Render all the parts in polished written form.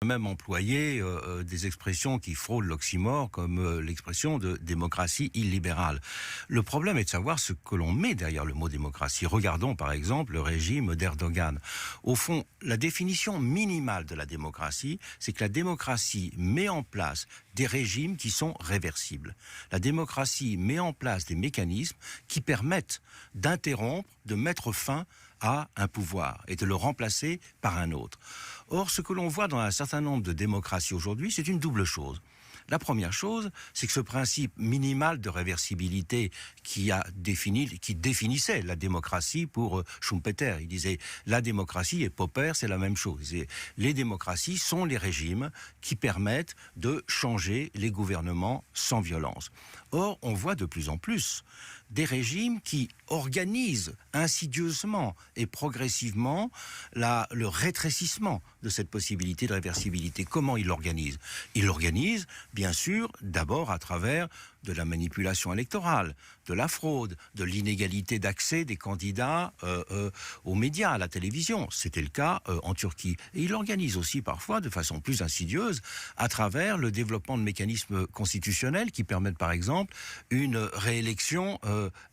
même employé des expressions qui frôlent l'oxymore, comme l'expression de démocratie illibérale. Le problème est de savoir ce que l'on met derrière le mot démocratie. Regardons par exemple le régime d'Erdogan. Au fond, la définition minimale de la démocratie, c'est que la démocratie met en place des régimes qui sont réversibles. La démocratie met en place des mécanismes qui permettent d'interrompre, de mettre fin à un pouvoir et de le remplacer par un autre. Or, ce que l'on voit dans un certain nombre de démocraties aujourd'hui, c'est une double chose. La première chose, c'est que ce principe minimal de réversibilité qui définissait la démocratie pour Schumpeter, il disait la démocratie et Popper, c'est la même chose. Les démocraties sont les régimes qui permettent de changer les gouvernements sans violence. Or, on voit de plus en plus des régimes qui organisent insidieusement et progressivement le rétrécissement de cette possibilité de réversibilité. Comment ils l'organisent ? Ils l'organisent, bien sûr, d'abord à travers de la manipulation électorale, de la fraude, de l'inégalité d'accès des candidats aux médias, à la télévision. C'était le cas en Turquie. Et il l'organise aussi parfois de façon plus insidieuse à travers le développement de mécanismes constitutionnels qui permettent par exemple une réélection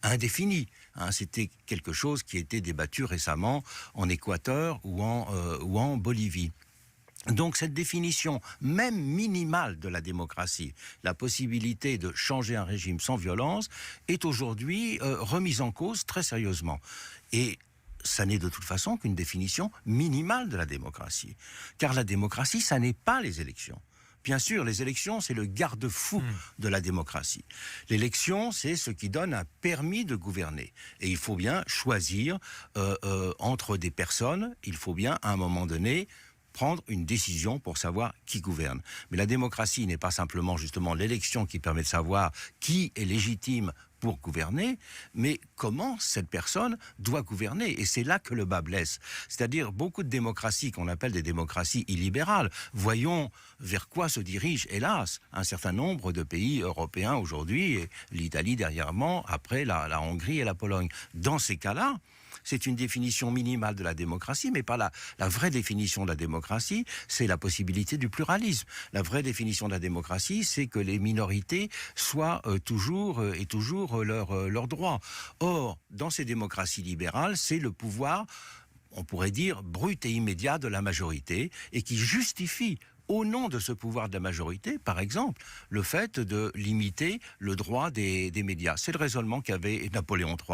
indéfinie. C'était quelque chose qui a été débattu récemment en Équateur ou en Bolivie. Donc cette définition, même minimale de la démocratie, la possibilité de changer un régime sans violence, est aujourd'hui remise en cause très sérieusement. Et ça n'est de toute façon qu'une définition minimale de la démocratie. Car la démocratie, ça n'est pas les élections. Bien sûr, les élections, c'est le garde-fou de la démocratie. L'élection, c'est ce qui donne un permis de gouverner. Et il faut bien choisir entre des personnes, il faut bien, à un moment donné, prendre une décision pour savoir qui gouverne. Mais la démocratie n'est pas simplement justement l'élection qui permet de savoir qui est légitime pour gouverner, mais comment cette personne doit gouverner. Et c'est là que le bas blesse. C'est-à-dire beaucoup de démocraties qu'on appelle des démocraties illibérales. Voyons vers quoi se dirige, hélas, un certain nombre de pays européens aujourd'hui, et l'Italie dernièrement, après la Hongrie et la Pologne. Dans ces cas-là, c'est une définition minimale de la démocratie, mais pas la vraie définition de la démocratie, c'est la possibilité du pluralisme. La vraie définition de la démocratie, c'est que les minorités soient toujours leurs droits. Or, dans ces démocraties libérales, c'est le pouvoir, on pourrait dire, brut et immédiat de la majorité, et qui justifie au nom de ce pouvoir de la majorité, par exemple, le fait de limiter le droit des médias. C'est le raisonnement qu'avait Napoléon III.